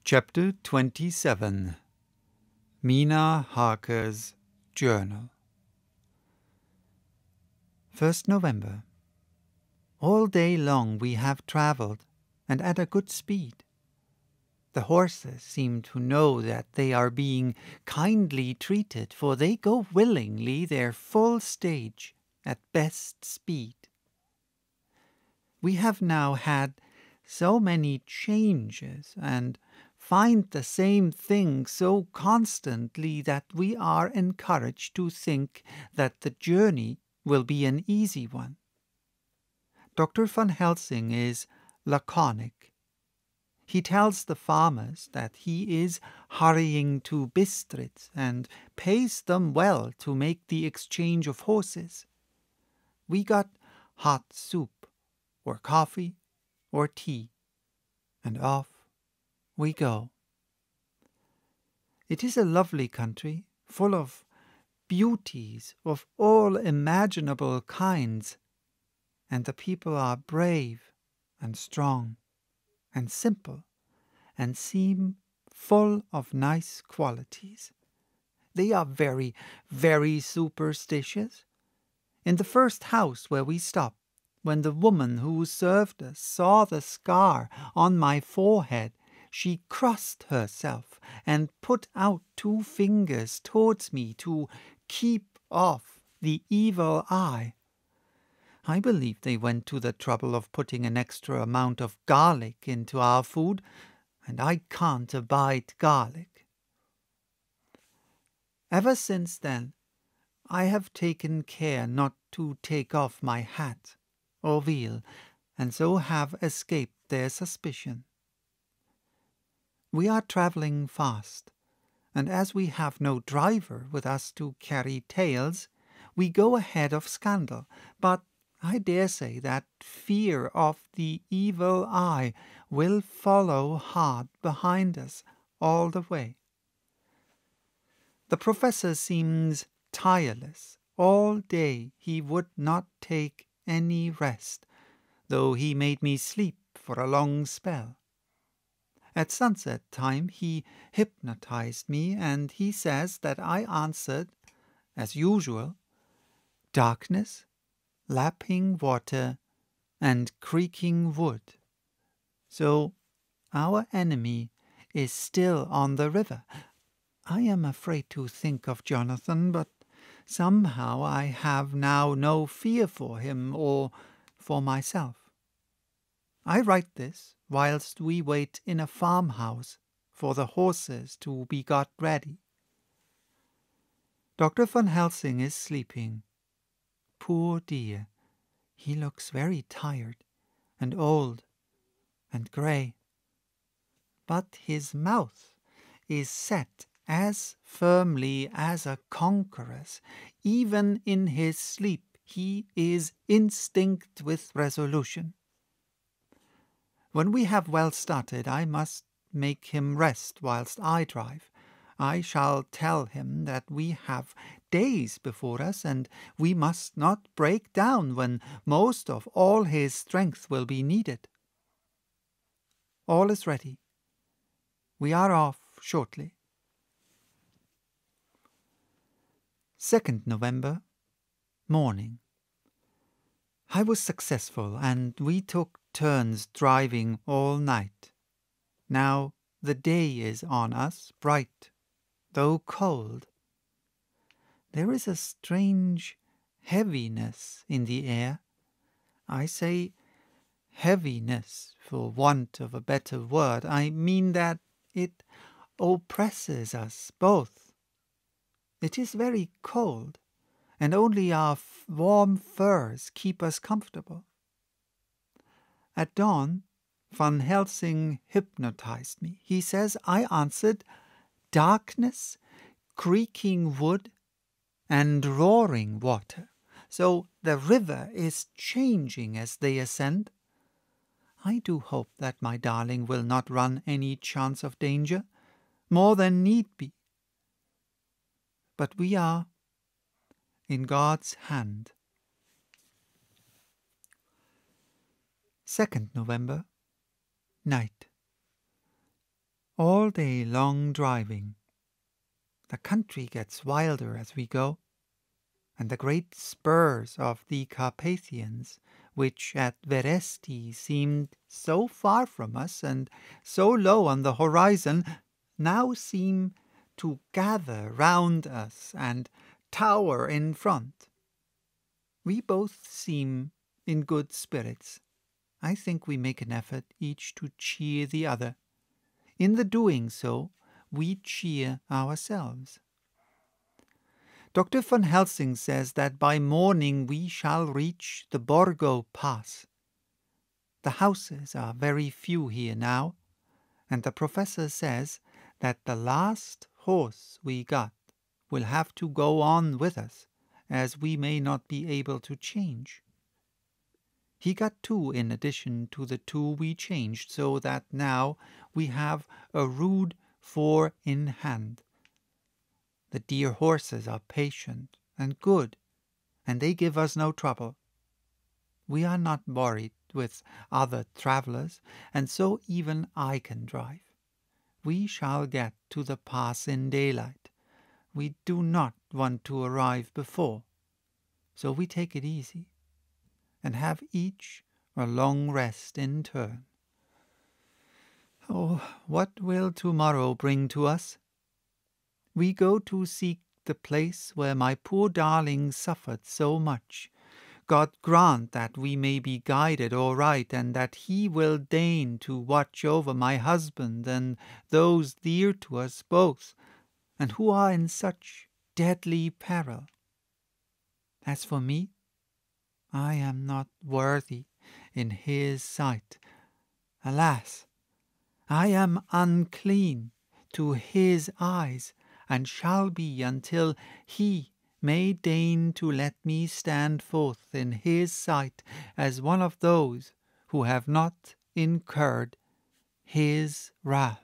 Chapter 27. Mina Harker's Journal. 1st November. All day long we have travelled, and at a good speed. The horses seem to know that they are being kindly treated, for they go willingly their full stage at best speed. We have now had so many changes, and find the same thing so constantly that we are encouraged to think that the journey will be an easy one. Dr. Van Helsing is laconic. He tells the farmers that he is hurrying to Bistritz and pays them well to make the exchange of horses. We got hot soup, or coffee, or tea, and off we go. It is a lovely country, full of beauties of all imaginable kinds, and the people are brave and strong and simple, and seem full of nice qualities. They are very, very superstitious. In the first house where we stopped, when the woman who served us saw the scar on my forehead, she crossed herself and put out 2 fingers towards me to keep off the evil eye. I believe they went to the trouble of putting an extra amount of garlic into our food, and I can't abide garlic. Ever since then, I have taken care not to take off my hat or veil, and so have escaped their suspicion. We are travelling fast, and as we have no driver with us to carry tales, we go ahead of scandal, but I dare say that fear of the evil eye will follow hard behind us all the way. The professor seems tireless. All day he would not take any rest, though he made me sleep for a long spell. At sunset time he hypnotized me, and he says that I answered, as usual, darkness, lapping water, and creaking wood. So our enemy is still on the river. I am afraid to think of Jonathan, but somehow I have now no fear for him or for myself. I write this whilst we wait in a farmhouse for the horses to be got ready. Dr. Van Helsing is sleeping. Poor dear, he looks very tired and old and grey. But his mouth is set as firmly as a conqueror's. Even in his sleep he is instinct with resolution. When we have well started, I must make him rest whilst I drive. I shall tell him that we have days before us, and we must not break down when most of all his strength will be needed. All is ready. We are off shortly. 2nd November, morning. I was successful, and we took turns driving all night. Now the day is on us, bright, though cold. There is a strange heaviness in the air. I say heaviness for want of a better word. I mean that it oppresses us both. It is very cold, and only our warm furs keep us comfortable. At dawn, Van Helsing hypnotized me. He says I answered darkness, creaking wood, and roaring water. So the river is changing as they ascend. I do hope that my darling will not run any chance of danger, more than need be. But we are in God's hand. 2nd November, night. all day long driving. The country gets wilder as we go, and the great spurs of the Carpathians, which at Veresti seemed so far from us and so low on the horizon, now seem to gather round us and tower in front. We both seem in good spirits. I think we make an effort each to cheer the other. In the doing so, we cheer ourselves. Dr. Van Helsing says that by morning we shall reach the Borgo Pass. The houses are very few here now, and the professor says that the last horse we got will have to go on with us, as we may not be able to change. He got 2 in addition to the 2 we changed, so that now we have a rude 4 in hand. The dear horses are patient and good, and they give us no trouble. We are not worried with other travellers, and so even I can drive. We shall get to the pass in daylight. We do not want to arrive before, so we take it easy, and have each a long rest in turn. Oh, what will tomorrow bring to us? We go to seek the place where my poor darling suffered so much. God grant that we may be guided aright, and that he will deign to watch over my husband and those dear to us both, and who are in such deadly peril. As for me, I am not worthy in his sight. Alas, I am unclean to his eyes, and shall be until he may deign to let me stand forth in his sight as one of those who have not incurred his wrath.